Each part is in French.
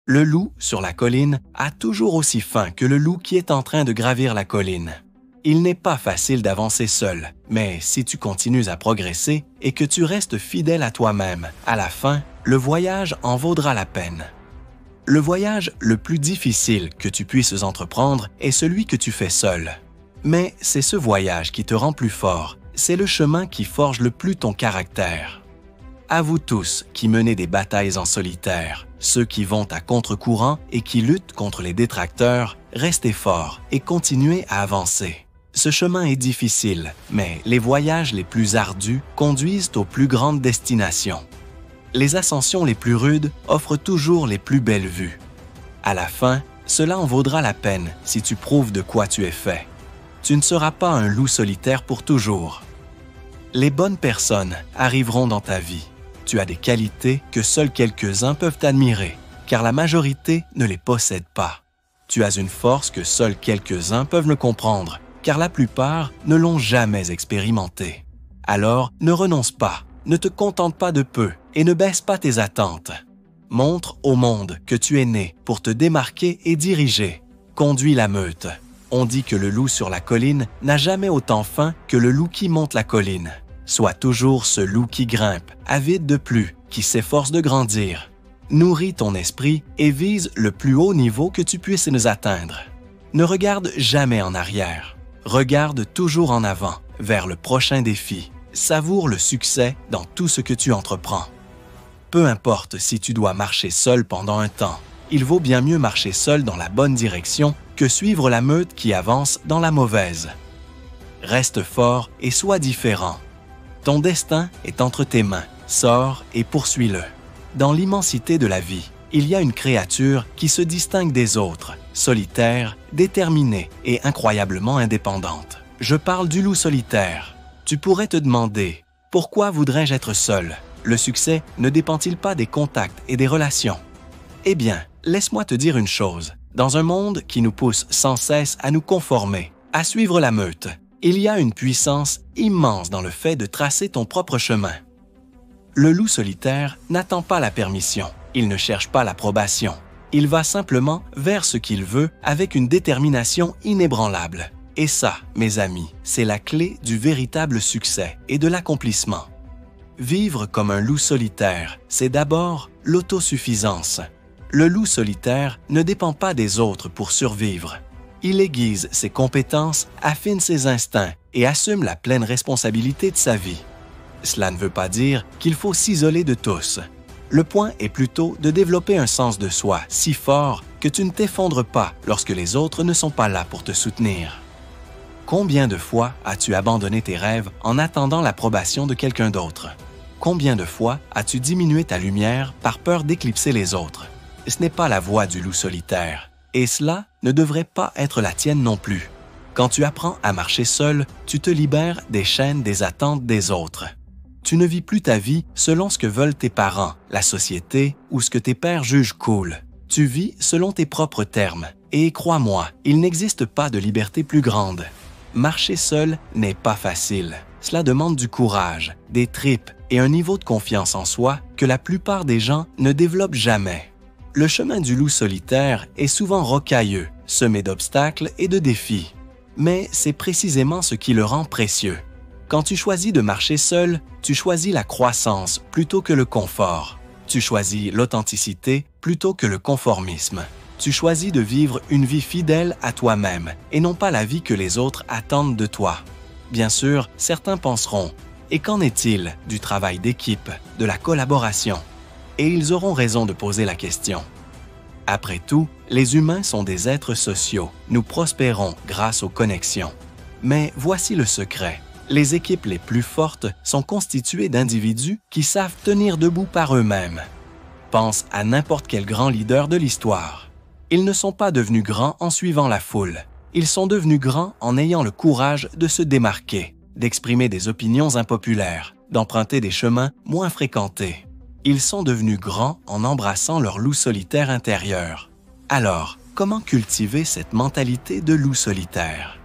Le loup sur la colline a toujours aussi faim que le loup qui est en train de gravir la colline. Il n'est pas facile d'avancer seul, mais si tu continues à progresser et que tu restes fidèle à toi-même, à la fin, le voyage en vaudra la peine. Le voyage le plus difficile que tu puisses entreprendre est celui que tu fais seul. Mais c'est ce voyage qui te rend plus fort, c'est le chemin qui forge le plus ton caractère. À vous tous qui menez des batailles en solitaire, ceux qui vont à contre-courant et qui luttent contre les détracteurs, restez forts et continuez à avancer. Ce chemin est difficile, mais les voyages les plus ardus conduisent aux plus grandes destinations. Les ascensions les plus rudes offrent toujours les plus belles vues. À la fin, cela en vaudra la peine si tu prouves de quoi tu es fait. Tu ne seras pas un loup solitaire pour toujours. Les bonnes personnes arriveront dans ta vie. Tu as des qualités que seuls quelques-uns peuvent admirer, car la majorité ne les possède pas. Tu as une force que seuls quelques-uns peuvent le comprendre, car la plupart ne l'ont jamais expérimentée. Alors, ne renonce pas, ne te contente pas de peu et ne baisse pas tes attentes. Montre au monde que tu es né pour te démarquer et diriger. Conduis la meute. On dit que le loup sur la colline n'a jamais autant faim que le loup qui monte la colline. Sois toujours ce loup qui grimpe, avide de plus, qui s'efforce de grandir. Nourris ton esprit et vise le plus haut niveau que tu puisses nous atteindre. Ne regarde jamais en arrière. Regarde toujours en avant, vers le prochain défi. Savoure le succès dans tout ce que tu entreprends. Peu importe si tu dois marcher seul pendant un temps, il vaut bien mieux marcher seul dans la bonne direction que suivre la meute qui avance dans la mauvaise. Reste fort et sois différent. Ton destin est entre tes mains, sors et poursuis-le. Dans l'immensité de la vie, il y a une créature qui se distingue des autres, solitaire, déterminée et incroyablement indépendante. Je parle du loup solitaire. Tu pourrais te demander, pourquoi voudrais-je être seul? Le succès ne dépend-il pas des contacts et des relations? Eh bien, laisse-moi te dire une chose. Dans un monde qui nous pousse sans cesse à nous conformer, à suivre la meute, il y a une puissance immense dans le fait de tracer ton propre chemin. Le loup solitaire n'attend pas la permission, il ne cherche pas l'approbation. Il va simplement vers ce qu'il veut avec une détermination inébranlable. Et ça, mes amis, c'est la clé du véritable succès et de l'accomplissement. Vivre comme un loup solitaire, c'est d'abord l'autosuffisance. Le loup solitaire ne dépend pas des autres pour survivre. Il aiguise ses compétences, affine ses instincts et assume la pleine responsabilité de sa vie. Cela ne veut pas dire qu'il faut s'isoler de tous. Le point est plutôt de développer un sens de soi si fort que tu ne t'effondres pas lorsque les autres ne sont pas là pour te soutenir. Combien de fois as-tu abandonné tes rêves en attendant l'approbation de quelqu'un d'autre? Combien de fois as-tu diminué ta lumière par peur d'éclipser les autres? Ce n'est pas la voie du loup solitaire, et cela ne devrait pas être la tienne non plus. Quand tu apprends à marcher seul, tu te libères des chaînes des attentes des autres. Tu ne vis plus ta vie selon ce que veulent tes parents, la société ou ce que tes pairs jugent cool. Tu vis selon tes propres termes, et crois-moi, il n'existe pas de liberté plus grande. Marcher seul n'est pas facile. Cela demande du courage, des tripes et un niveau de confiance en soi que la plupart des gens ne développent jamais. Le chemin du loup solitaire est souvent rocailleux, semé d'obstacles et de défis. Mais c'est précisément ce qui le rend précieux. Quand tu choisis de marcher seul, tu choisis la croissance plutôt que le confort. Tu choisis l'authenticité plutôt que le conformisme. Tu choisis de vivre une vie fidèle à toi-même et non pas la vie que les autres attendent de toi. Bien sûr, certains penseront « Et qu'en est-il du travail d'équipe, de la collaboration ?» Et ils auront raison de poser la question. Après tout, les humains sont des êtres sociaux. Nous prospérons grâce aux connexions. Mais voici le secret. Les équipes les plus fortes sont constituées d'individus qui savent tenir debout par eux-mêmes. Pense à n'importe quel grand leader de l'histoire. Ils ne sont pas devenus grands en suivant la foule. Ils sont devenus grands en ayant le courage de se démarquer, d'exprimer des opinions impopulaires, d'emprunter des chemins moins fréquentés. Ils sont devenus grands en embrassant leur loup solitaire intérieur. Alors, comment cultiver cette mentalité de loup solitaire?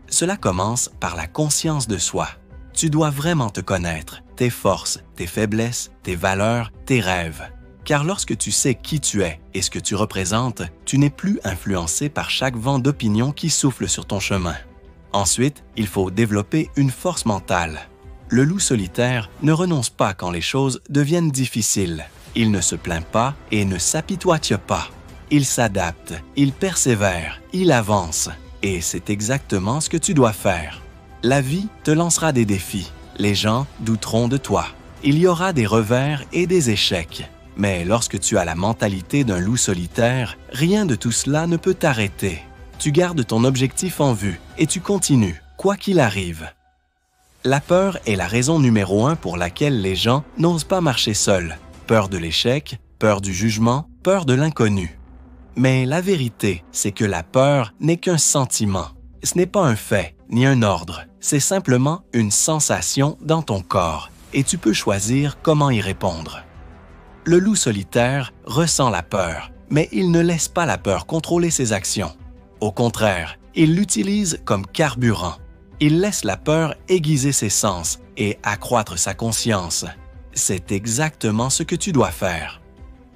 Cela commence par la conscience de soi. Tu dois vraiment te connaître, tes forces, tes faiblesses, tes valeurs, tes rêves. car lorsque tu sais qui tu es et ce que tu représentes, tu n'es plus influencé par chaque vent d'opinion qui souffle sur ton chemin. Ensuite, il faut développer une force mentale. Le loup solitaire ne renonce pas quand les choses deviennent difficiles. Il ne se plaint pas et ne s'apitoie pas. Il s'adapte, il persévère, il avance. Et c'est exactement ce que tu dois faire. La vie te lancera des défis. Les gens douteront de toi. Il y aura des revers et des échecs. Mais lorsque tu as la mentalité d'un loup solitaire, rien de tout cela ne peut t'arrêter. Tu gardes ton objectif en vue et tu continues, quoi qu'il arrive. La peur est la raison numéro 1 pour laquelle les gens n'osent pas marcher seuls. Peur de l'échec, peur du jugement, peur de l'inconnu. Mais la vérité, c'est que la peur n'est qu'un sentiment. Ce n'est pas un fait, ni un ordre. C'est simplement une sensation dans ton corps et tu peux choisir comment y répondre. Le loup solitaire ressent la peur, mais il ne laisse pas la peur contrôler ses actions. Au contraire, il l'utilise comme carburant. Il laisse la peur aiguiser ses sens et accroître sa conscience. C'est exactement ce que tu dois faire.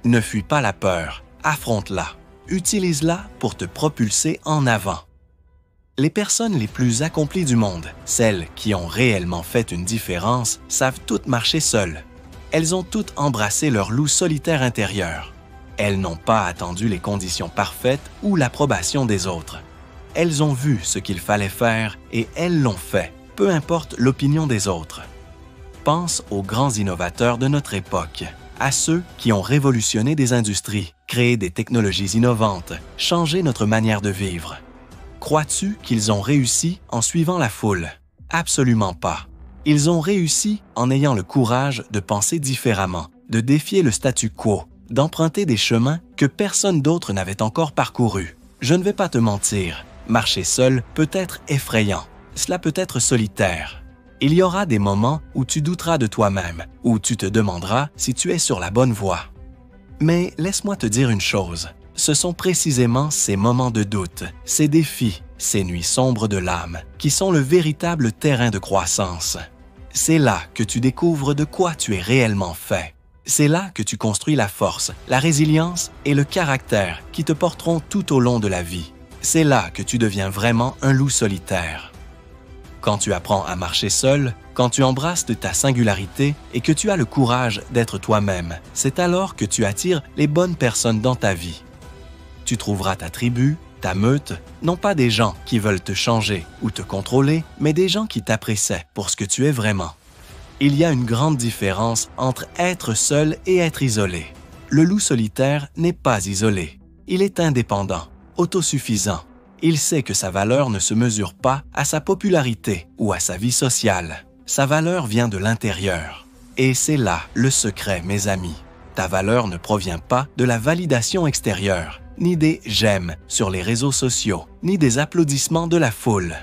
Ne fuis pas la peur, affronte-la. Utilise-la pour te propulser en avant. Les personnes les plus accomplies du monde, celles qui ont réellement fait une différence, savent toutes marcher seules. Elles ont toutes embrassé leur loup solitaire intérieur. Elles n'ont pas attendu les conditions parfaites ou l'approbation des autres. Elles ont vu ce qu'il fallait faire et elles l'ont fait, peu importe l'opinion des autres. Pense aux grands innovateurs de notre époque, à ceux qui ont révolutionné des industries, créé des technologies innovantes, changé notre manière de vivre. Crois-tu qu'ils ont réussi en suivant la foule? Absolument pas. Ils ont réussi en ayant le courage de penser différemment, de défier le statu quo, d'emprunter des chemins que personne d'autre n'avait encore parcourus. Je ne vais pas te mentir, marcher seul peut être effrayant, cela peut être solitaire. Il y aura des moments où tu douteras de toi-même, où tu te demanderas si tu es sur la bonne voie. Mais laisse-moi te dire une chose, ce sont précisément ces moments de doute, ces défis, ces nuits sombres de l'âme, qui sont le véritable terrain de croissance. C'est là que tu découvres de quoi tu es réellement fait. C'est là que tu construis la force, la résilience et le caractère qui te porteront tout au long de la vie. C'est là que tu deviens vraiment un loup solitaire. Quand tu apprends à marcher seul, quand tu embrasses de ta singularité et que tu as le courage d'être toi-même, c'est alors que tu attires les bonnes personnes dans ta vie. Tu trouveras ta tribu, ta meute, non pas des gens qui veulent te changer ou te contrôler, mais des gens qui t'apprécient pour ce que tu es vraiment. Il y a une grande différence entre être seul et être isolé. Le loup solitaire n'est pas isolé. Il est indépendant, autosuffisant. Il sait que sa valeur ne se mesure pas à sa popularité ou à sa vie sociale. Sa valeur vient de l'intérieur. Et c'est là le secret, mes amis. Ta valeur ne provient pas de la validation extérieure, ni des « j'aime » sur les réseaux sociaux, ni des applaudissements de la foule.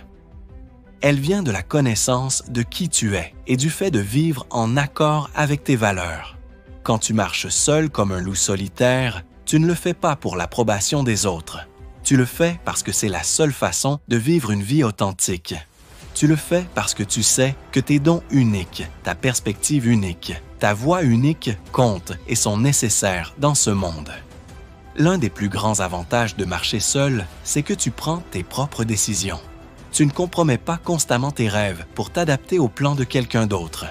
Elle vient de la connaissance de qui tu es et du fait de vivre en accord avec tes valeurs. Quand tu marches seul comme un loup solitaire, tu ne le fais pas pour l'approbation des autres. Tu le fais parce que c'est la seule façon de vivre une vie authentique. Tu le fais parce que tu sais que tes dons uniques, ta perspective unique, ta voix unique comptent et sont nécessaires dans ce monde. L'un des plus grands avantages de marcher seul, c'est que tu prends tes propres décisions. Tu ne compromets pas constamment tes rêves pour t'adapter au plan de quelqu'un d'autre.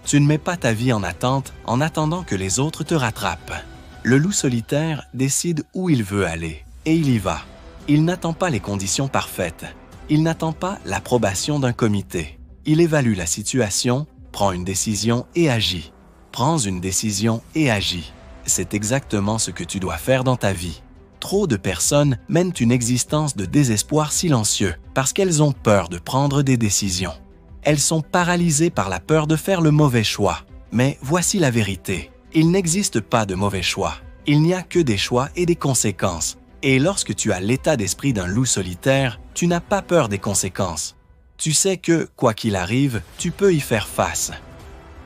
Tu ne mets pas ta vie en attente en attendant que les autres te rattrapent. Le loup solitaire décide où il veut aller et il y va. Il n'attend pas les conditions parfaites. Il n'attend pas l'approbation d'un comité. Il évalue la situation, prend une décision et agit. Prends une décision et agis. C'est exactement ce que tu dois faire dans ta vie. Trop de personnes mènent une existence de désespoir silencieux parce qu'elles ont peur de prendre des décisions. Elles sont paralysées par la peur de faire le mauvais choix. Mais voici la vérité. Il n'existe pas de mauvais choix. Il n'y a que des choix et des conséquences. Et lorsque tu as l'état d'esprit d'un loup solitaire, tu n'as pas peur des conséquences. Tu sais que, quoi qu'il arrive, tu peux y faire face.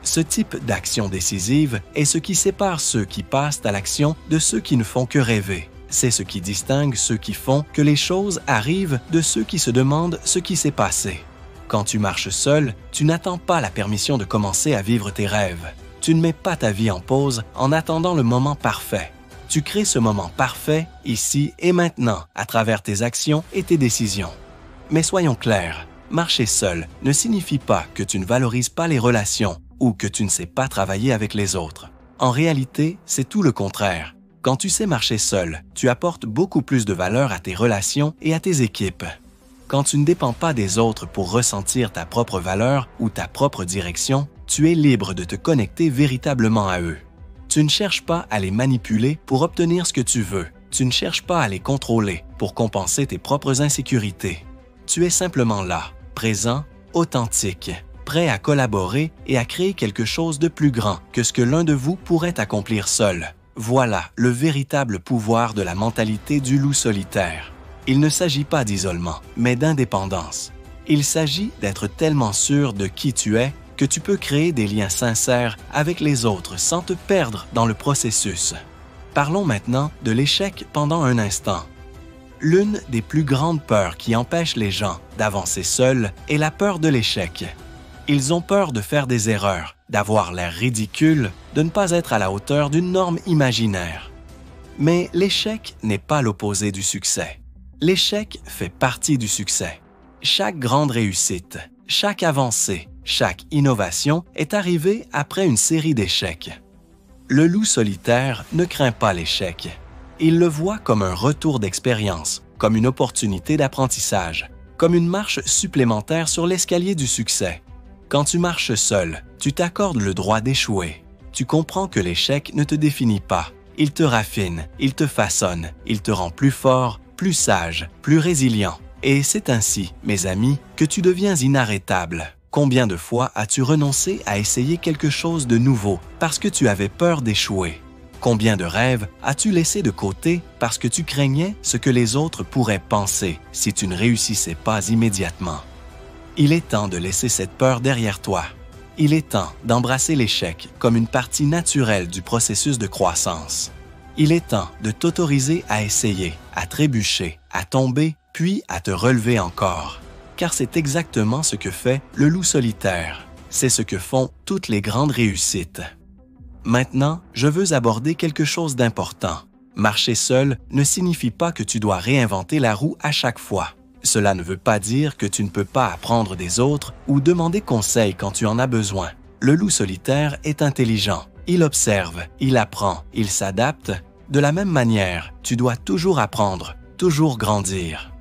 Ce type d'action décisive est ce qui sépare ceux qui passent à l'action de ceux qui ne font que rêver. C'est ce qui distingue ceux qui font que les choses arrivent de ceux qui se demandent ce qui s'est passé. Quand tu marches seul, tu n'attends pas la permission de commencer à vivre tes rêves. Tu ne mets pas ta vie en pause en attendant le moment parfait. Tu crées ce moment parfait ici et maintenant à travers tes actions et tes décisions. Mais soyons clairs, marcher seul ne signifie pas que tu ne valorises pas les relations ou que tu ne sais pas travailler avec les autres. En réalité, c'est tout le contraire. Quand tu sais marcher seul, tu apportes beaucoup plus de valeur à tes relations et à tes équipes. Quand tu ne dépends pas des autres pour ressentir ta propre valeur ou ta propre direction, tu es libre de te connecter véritablement à eux. Tu ne cherches pas à les manipuler pour obtenir ce que tu veux. Tu ne cherches pas à les contrôler pour compenser tes propres insécurités. Tu es simplement là, présent, authentique, prêt à collaborer et à créer quelque chose de plus grand que ce que l'un de vous pourrait accomplir seul. Voilà le véritable pouvoir de la mentalité du loup solitaire. Il ne s'agit pas d'isolement, mais d'indépendance. Il s'agit d'être tellement sûr de qui tu es que tu peux créer des liens sincères avec les autres sans te perdre dans le processus. Parlons maintenant de l'échec pendant un instant. L'une des plus grandes peurs qui empêchent les gens d'avancer seuls est la peur de l'échec. Ils ont peur de faire des erreurs, d'avoir l'air ridicule, de ne pas être à la hauteur d'une norme imaginaire. Mais l'échec n'est pas l'opposé du succès. L'échec fait partie du succès. Chaque grande réussite, chaque avancée, chaque innovation est arrivée après une série d'échecs. Le loup solitaire ne craint pas l'échec. Il le voit comme un retour d'expérience, comme une opportunité d'apprentissage, comme une marche supplémentaire sur l'escalier du succès. Quand tu marches seul, tu t'accordes le droit d'échouer. Tu comprends que l'échec ne te définit pas. Il te raffine, il te façonne, il te rend plus fort, plus sage, plus résilient. Et c'est ainsi, mes amis, que tu deviens inarrêtable. Combien de fois as-tu renoncé à essayer quelque chose de nouveau parce que tu avais peur d'échouer? Combien de rêves as-tu laissé de côté parce que tu craignais ce que les autres pourraient penser si tu ne réussissais pas immédiatement? Il est temps de laisser cette peur derrière toi. Il est temps d'embrasser l'échec comme une partie naturelle du processus de croissance. Il est temps de t'autoriser à essayer, à trébucher, à tomber, puis à te relever encore. Car c'est exactement ce que fait le loup solitaire. C'est ce que font toutes les grandes réussites. Maintenant, je veux aborder quelque chose d'important. Marcher seul ne signifie pas que tu dois réinventer la roue à chaque fois. Cela ne veut pas dire que tu ne peux pas apprendre des autres ou demander conseil quand tu en as besoin. Le loup solitaire est intelligent. Il observe, il apprend, il s'adapte. De la même manière, tu dois toujours apprendre, toujours grandir.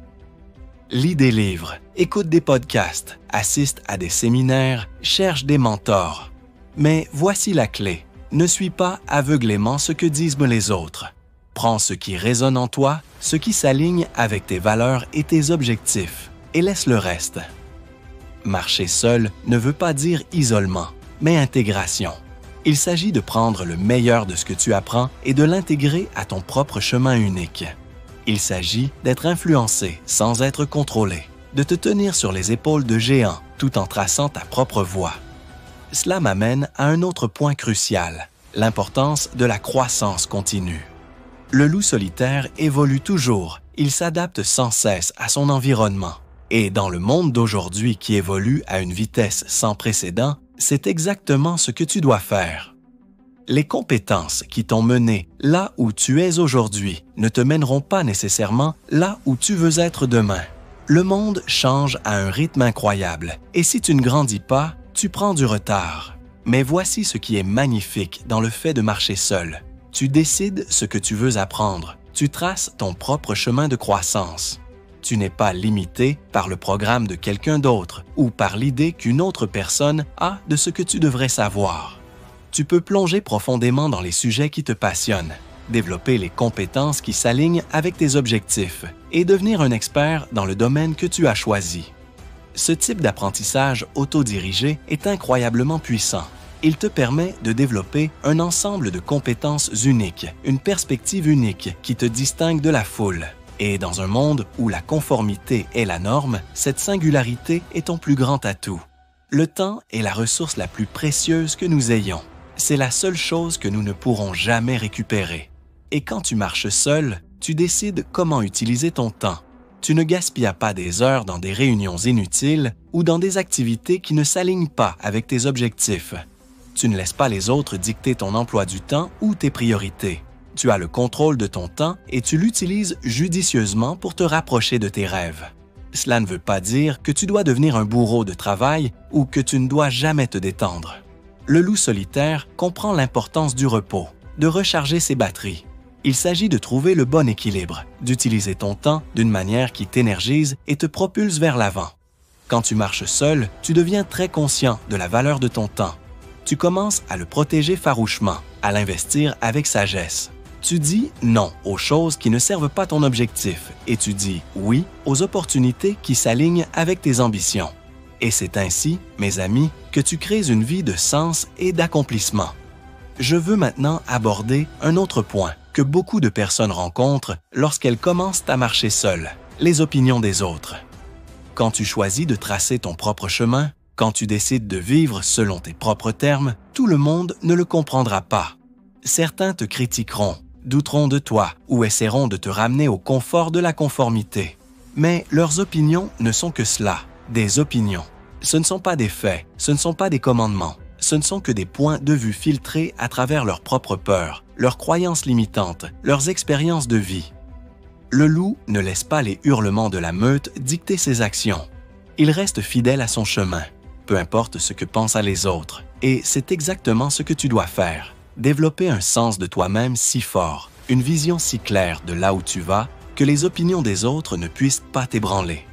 Lis des livres, écoute des podcasts, assiste à des séminaires, cherche des mentors. Mais voici la clé. Ne suis pas aveuglément ce que disent les autres. Prends ce qui résonne en toi, ce qui s'aligne avec tes valeurs et tes objectifs, et laisse le reste. Marcher seul ne veut pas dire isolement, mais intégration. Il s'agit de prendre le meilleur de ce que tu apprends et de l'intégrer à ton propre chemin unique. Il s'agit d'être influencé sans être contrôlé, de te tenir sur les épaules de géants tout en traçant ta propre voie. Cela m'amène à un autre point crucial, l'importance de la croissance continue. Le loup solitaire évolue toujours, il s'adapte sans cesse à son environnement. Et dans le monde d'aujourd'hui qui évolue à une vitesse sans précédent, c'est exactement ce que tu dois faire. Les compétences qui t'ont mené là où tu es aujourd'hui ne te mèneront pas nécessairement là où tu veux être demain. Le monde change à un rythme incroyable et si tu ne grandis pas, tu prends du retard. Mais voici ce qui est magnifique dans le fait de marcher seul. Tu décides ce que tu veux apprendre. Tu traces ton propre chemin de croissance. Tu n'es pas limité par le programme de quelqu'un d'autre ou par l'idée qu'une autre personne a de ce que tu devrais savoir. Tu peux plonger profondément dans les sujets qui te passionnent, développer les compétences qui s'alignent avec tes objectifs et devenir un expert dans le domaine que tu as choisi. Ce type d'apprentissage autodirigé est incroyablement puissant. Il te permet de développer un ensemble de compétences uniques, une perspective unique qui te distingue de la foule. Et dans un monde où la conformité est la norme, cette singularité est ton plus grand atout. Le temps est la ressource la plus précieuse que nous ayons. C'est la seule chose que nous ne pourrons jamais récupérer. Et quand tu marches seul, tu décides comment utiliser ton temps. Tu ne gaspilles pas des heures dans des réunions inutiles ou dans des activités qui ne s'alignent pas avec tes objectifs. Tu ne laisses pas les autres dicter ton emploi du temps ou tes priorités. Tu as le contrôle de ton temps et tu l'utilises judicieusement pour te rapprocher de tes rêves. Cela ne veut pas dire que tu dois devenir un bourreau de travail ou que tu ne dois jamais te détendre. Le loup solitaire comprend l'importance du repos, de recharger ses batteries. Il s'agit de trouver le bon équilibre, d'utiliser ton temps d'une manière qui t'énergise et te propulse vers l'avant. Quand tu marches seul, tu deviens très conscient de la valeur de ton temps. Tu commences à le protéger farouchement, à l'investir avec sagesse. Tu dis non aux choses qui ne servent pas ton objectif et tu dis oui aux opportunités qui s'alignent avec tes ambitions. Et c'est ainsi, mes amis, que tu crées une vie de sens et d'accomplissement. Je veux maintenant aborder un autre point que beaucoup de personnes rencontrent lorsqu'elles commencent à marcher seules, les opinions des autres. Quand tu choisis de tracer ton propre chemin, quand tu décides de vivre selon tes propres termes, tout le monde ne le comprendra pas. Certains te critiqueront, douteront de toi ou essaieront de te ramener au confort de la conformité. Mais leurs opinions ne sont que cela, des opinions. Ce ne sont pas des faits, ce ne sont pas des commandements. Ce ne sont que des points de vue filtrés à travers leurs propres peurs, leurs croyances limitantes, leurs expériences de vie. Le loup ne laisse pas les hurlements de la meute dicter ses actions. Il reste fidèle à son chemin, peu importe ce que pensent les autres. Et c'est exactement ce que tu dois faire. Développer un sens de toi-même si fort, une vision si claire de là où tu vas, que les opinions des autres ne puissent pas t'ébranler.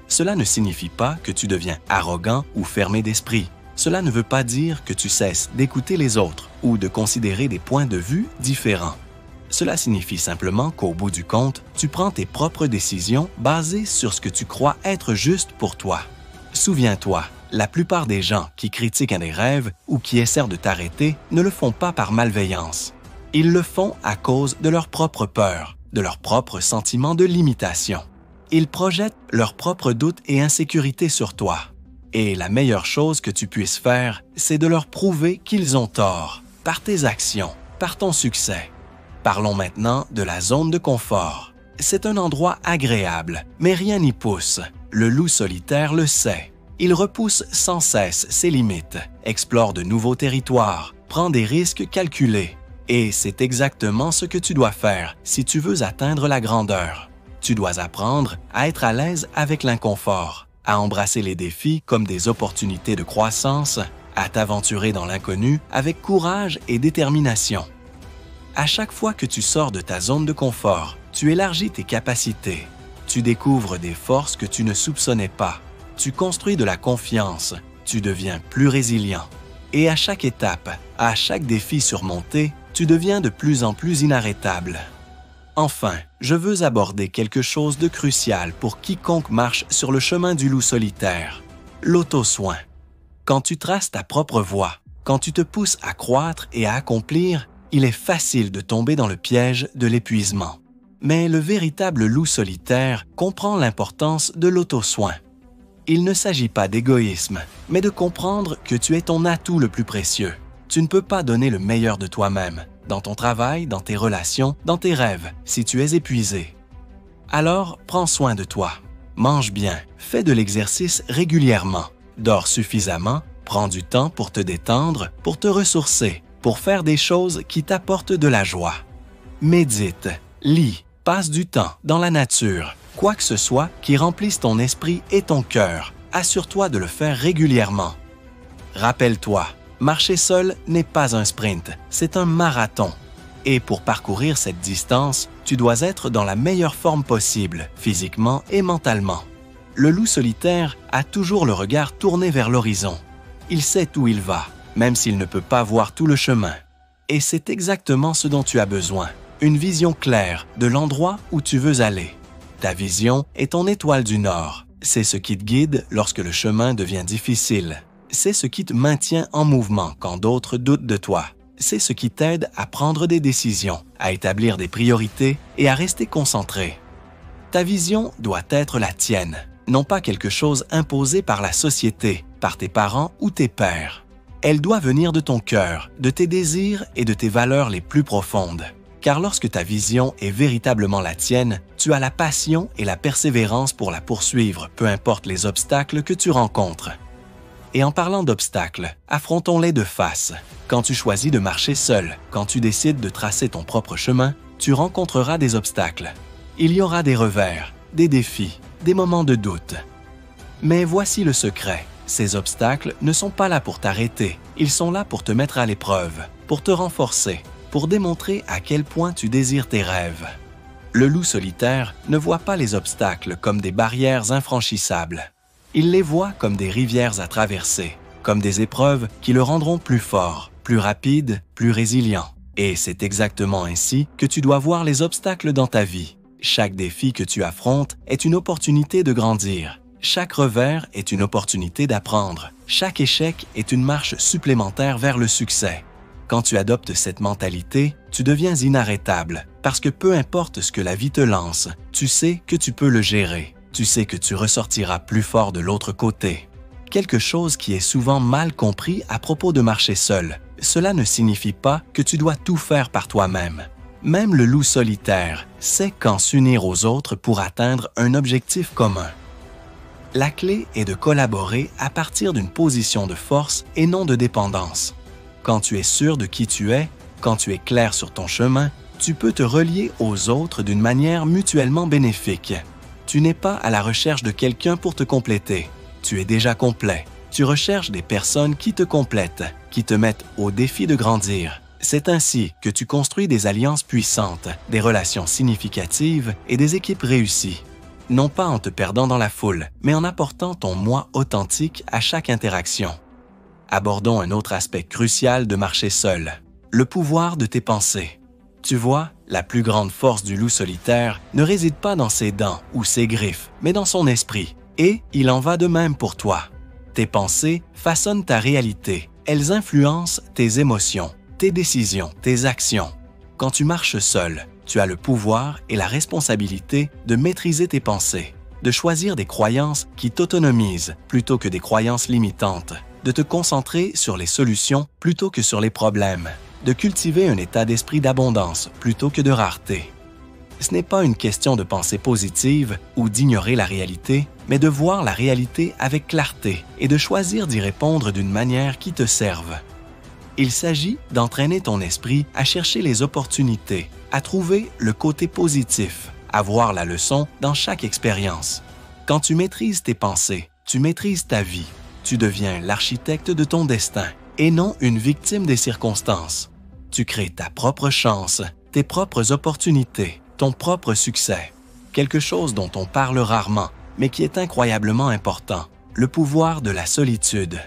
Cela ne signifie pas que tu deviens arrogant ou fermé d'esprit. Cela ne veut pas dire que tu cesses d'écouter les autres ou de considérer des points de vue différents. Cela signifie simplement qu'au bout du compte, tu prends tes propres décisions basées sur ce que tu crois être juste pour toi. Souviens-toi, la plupart des gens qui critiquent un des rêves ou qui essaient de t'arrêter ne le font pas par malveillance. Ils le font à cause de leur propre peur, de leur propre sentiment de limitation. Ils projettent leurs propres doutes et insécurités sur toi. Et la meilleure chose que tu puisses faire, c'est de leur prouver qu'ils ont tort, par tes actions, par ton succès. Parlons maintenant de la zone de confort. C'est un endroit agréable, mais rien n'y pousse. Le loup solitaire le sait. Il repousse sans cesse ses limites, explore de nouveaux territoires, prend des risques calculés. Et c'est exactement ce que tu dois faire si tu veux atteindre la grandeur. Tu dois apprendre à être à l'aise avec l'inconfort, à embrasser les défis comme des opportunités de croissance, à t'aventurer dans l'inconnu avec courage et détermination. À chaque fois que tu sors de ta zone de confort, tu élargis tes capacités. Tu découvres des forces que tu ne soupçonnais pas. Tu construis de la confiance. Tu deviens plus résilient. Et à chaque étape, à chaque défi surmonté, tu deviens de plus en plus inarrêtable. Enfin, je veux aborder quelque chose de crucial pour quiconque marche sur le chemin du loup solitaire, l'auto-soin. Quand tu traces ta propre voie, quand tu te pousses à croître et à accomplir, il est facile de tomber dans le piège de l'épuisement. Mais le véritable loup solitaire comprend l'importance de l'auto-soin. Il ne s'agit pas d'égoïsme, mais de comprendre que tu es ton atout le plus précieux. Tu ne peux pas donner le meilleur de toi-même, dans ton travail, dans tes relations, dans tes rêves, si tu es épuisé. Alors, prends soin de toi. Mange bien, fais de l'exercice régulièrement, dors suffisamment, prends du temps pour te détendre, pour te ressourcer, pour faire des choses qui t'apportent de la joie. Médite, lis, passe du temps dans la nature, quoi que ce soit qui remplisse ton esprit et ton cœur. Assure-toi de le faire régulièrement. Rappelle-toi, marcher seul n'est pas un sprint, c'est un marathon. Et pour parcourir cette distance, tu dois être dans la meilleure forme possible, physiquement et mentalement. Le loup solitaire a toujours le regard tourné vers l'horizon. Il sait où il va, même s'il ne peut pas voir tout le chemin. Et c'est exactement ce dont tu as besoin, une vision claire de l'endroit où tu veux aller. Ta vision est ton étoile du Nord. C'est ce qui te guide lorsque le chemin devient difficile. C'est ce qui te maintient en mouvement quand d'autres doutent de toi. C'est ce qui t'aide à prendre des décisions, à établir des priorités et à rester concentré. Ta vision doit être la tienne, non pas quelque chose imposé par la société, par tes parents ou tes pairs. Elle doit venir de ton cœur, de tes désirs et de tes valeurs les plus profondes. Car lorsque ta vision est véritablement la tienne, tu as la passion et la persévérance pour la poursuivre, peu importe les obstacles que tu rencontres. Et en parlant d'obstacles, affrontons-les de face. Quand tu choisis de marcher seul, quand tu décides de tracer ton propre chemin, tu rencontreras des obstacles. Il y aura des revers, des défis, des moments de doute. Mais voici le secret. Ces obstacles ne sont pas là pour t'arrêter, ils sont là pour te mettre à l'épreuve, pour te renforcer, pour démontrer à quel point tu désires tes rêves. Le loup solitaire ne voit pas les obstacles comme des barrières infranchissables. Il les voit comme des rivières à traverser, comme des épreuves qui le rendront plus fort, plus rapide, plus résilient. Et c'est exactement ainsi que tu dois voir les obstacles dans ta vie. Chaque défi que tu affrontes est une opportunité de grandir. Chaque revers est une opportunité d'apprendre. Chaque échec est une marche supplémentaire vers le succès. Quand tu adoptes cette mentalité, tu deviens inarrêtable, parce que peu importe ce que la vie te lance, tu sais que tu peux le gérer. Tu sais que tu ressortiras plus fort de l'autre côté. Quelque chose qui est souvent mal compris à propos de marcher seul. Cela ne signifie pas que tu dois tout faire par toi-même. Même le loup solitaire sait quand s'unir aux autres pour atteindre un objectif commun. La clé est de collaborer à partir d'une position de force et non de dépendance. Quand tu es sûr de qui tu es, quand tu es clair sur ton chemin, tu peux te relier aux autres d'une manière mutuellement bénéfique. Tu n'es pas à la recherche de quelqu'un pour te compléter. Tu es déjà complet. Tu recherches des personnes qui te complètent, qui te mettent au défi de grandir. C'est ainsi que tu construis des alliances puissantes, des relations significatives et des équipes réussies. Non pas en te perdant dans la foule, mais en apportant ton moi authentique à chaque interaction. Abordons un autre aspect crucial de marcher seul, le pouvoir de tes pensées. Tu vois, la plus grande force du loup solitaire ne réside pas dans ses dents ou ses griffes, mais dans son esprit. Et il en va de même pour toi. Tes pensées façonnent ta réalité. Elles influencent tes émotions, tes décisions, tes actions. Quand tu marches seul, tu as le pouvoir et la responsabilité de maîtriser tes pensées, de choisir des croyances qui t'autonomisent plutôt que des croyances limitantes, de te concentrer sur les solutions plutôt que sur les problèmes, de cultiver un état d'esprit d'abondance plutôt que de rareté. Ce n'est pas une question de pensée positive ou d'ignorer la réalité, mais de voir la réalité avec clarté et de choisir d'y répondre d'une manière qui te serve. Il s'agit d'entraîner ton esprit à chercher les opportunités, à trouver le côté positif, à voir la leçon dans chaque expérience. Quand tu maîtrises tes pensées, tu maîtrises ta vie. Tu deviens l'architecte de ton destin et non une victime des circonstances. Tu crées ta propre chance, tes propres opportunités, ton propre succès. Quelque chose dont on parle rarement, mais qui est incroyablement important, le pouvoir de la solitude.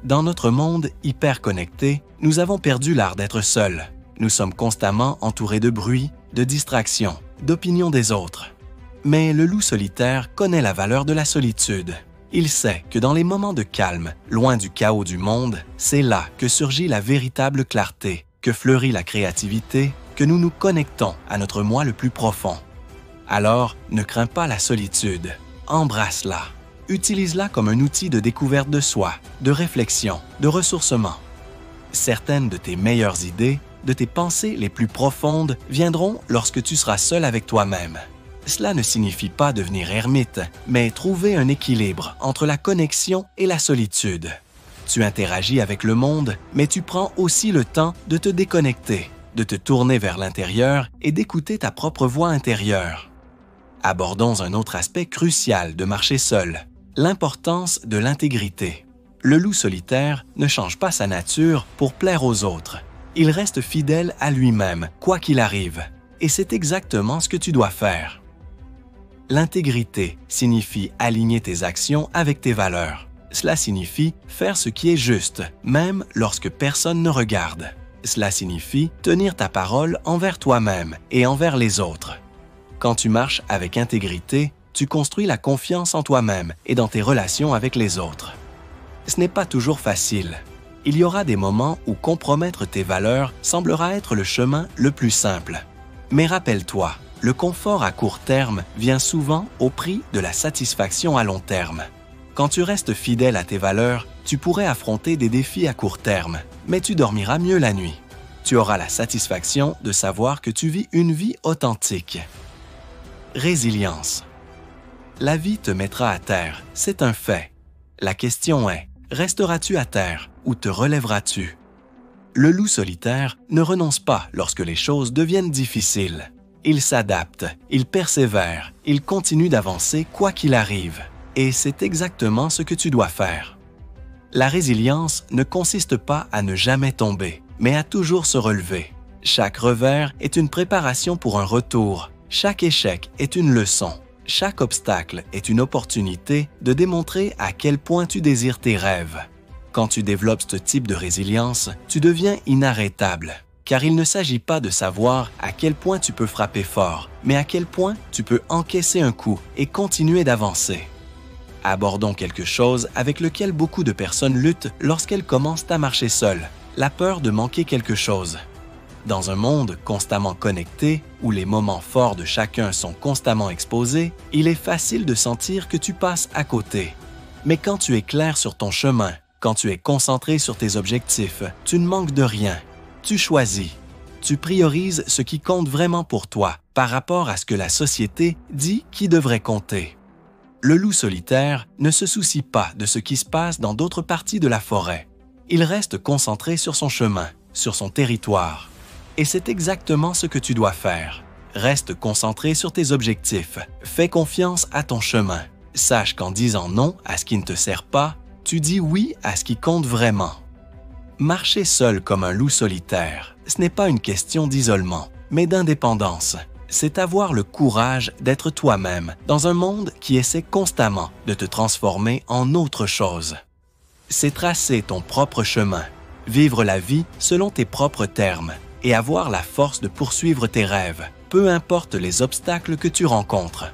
Dans notre monde hyper connecté, nous avons perdu l'art d'être seuls. Nous sommes constamment entourés de bruit, de distractions, d'opinions des autres. Mais le loup solitaire connaît la valeur de la solitude. Il sait que dans les moments de calme, loin du chaos du monde, c'est là que surgit la véritable clarté, que fleurit la créativité, que nous nous connectons à notre moi le plus profond. Alors, ne crains pas la solitude, embrasse-la. Utilise-la comme un outil de découverte de soi, de réflexion, de ressourcement. Certaines de tes meilleures idées, de tes pensées les plus profondes viendront lorsque tu seras seul avec toi-même. Cela ne signifie pas devenir ermite, mais trouver un équilibre entre la connexion et la solitude. Tu interagis avec le monde, mais tu prends aussi le temps de te déconnecter, de te tourner vers l'intérieur et d'écouter ta propre voix intérieure. Abordons un autre aspect crucial de marcher seul, l'importance de l'intégrité. Le loup solitaire ne change pas sa nature pour plaire aux autres. Il reste fidèle à lui-même, quoi qu'il arrive. Et c'est exactement ce que tu dois faire. L'intégrité signifie aligner tes actions avec tes valeurs. Cela signifie faire ce qui est juste, même lorsque personne ne regarde. Cela signifie tenir ta parole envers toi-même et envers les autres. Quand tu marches avec intégrité, tu construis la confiance en toi-même et dans tes relations avec les autres. Ce n'est pas toujours facile. Il y aura des moments où compromettre tes valeurs semblera être le chemin le plus simple. Mais rappelle-toi, le confort à court terme vient souvent au prix de la satisfaction à long terme. Quand tu restes fidèle à tes valeurs, tu pourrais affronter des défis à court terme, mais tu dormiras mieux la nuit. Tu auras la satisfaction de savoir que tu vis une vie authentique. Résilience. La vie te mettra à terre, c'est un fait. La question est, Resteras-tu à terre ou te relèveras-tu? Le loup solitaire ne renonce pas lorsque les choses deviennent difficiles. Il s'adapte, il persévère, il continue d'avancer quoi qu'il arrive. Et c'est exactement ce que tu dois faire. La résilience ne consiste pas à ne jamais tomber, mais à toujours se relever. Chaque revers est une préparation pour un retour. Chaque échec est une leçon. Chaque obstacle est une opportunité de démontrer à quel point tu désires tes rêves. Quand tu développes ce type de résilience, tu deviens inarrêtable. Car il ne s'agit pas de savoir à quel point tu peux frapper fort, mais à quel point tu peux encaisser un coup et continuer d'avancer. Abordons quelque chose avec lequel beaucoup de personnes luttent lorsqu'elles commencent à marcher seules, la peur de manquer quelque chose. Dans un monde constamment connecté, où les moments forts de chacun sont constamment exposés, il est facile de sentir que tu passes à côté. Mais quand tu es clair sur ton chemin, quand tu es concentré sur tes objectifs, tu ne manques de rien. Tu choisis. Tu priorises ce qui compte vraiment pour toi par rapport à ce que la société dit qui devrait compter. Le loup solitaire ne se soucie pas de ce qui se passe dans d'autres parties de la forêt. Il reste concentré sur son chemin, sur son territoire. Et c'est exactement ce que tu dois faire. Reste concentré sur tes objectifs. Fais confiance à ton chemin. Sache qu'en disant non à ce qui ne te sert pas, tu dis oui à ce qui compte vraiment. Marcher seul comme un loup solitaire, ce n'est pas une question d'isolement, mais d'indépendance. C'est avoir le courage d'être toi-même dans un monde qui essaie constamment de te transformer en autre chose. C'est tracer ton propre chemin, vivre la vie selon tes propres termes et avoir la force de poursuivre tes rêves, peu importe les obstacles que tu rencontres.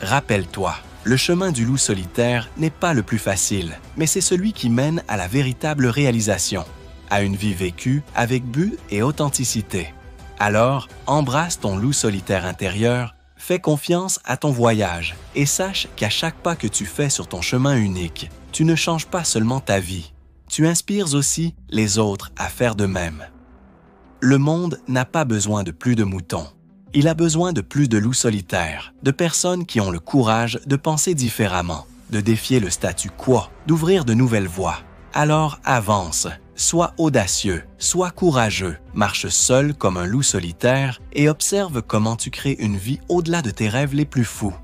Rappelle-toi, le chemin du loup solitaire n'est pas le plus facile, mais c'est celui qui mène à la véritable réalisation, à une vie vécue avec but et authenticité. Alors, embrasse ton loup solitaire intérieur, fais confiance à ton voyage et sache qu'à chaque pas que tu fais sur ton chemin unique, tu ne changes pas seulement ta vie, tu inspires aussi les autres à faire de même. Le monde n'a pas besoin de plus de moutons. Il a besoin de plus de loups solitaires, de personnes qui ont le courage de penser différemment, de défier le statu quo, d'ouvrir de nouvelles voies. Alors avance, sois audacieux, sois courageux, marche seul comme un loup solitaire et observe comment tu crées une vie au-delà de tes rêves les plus fous.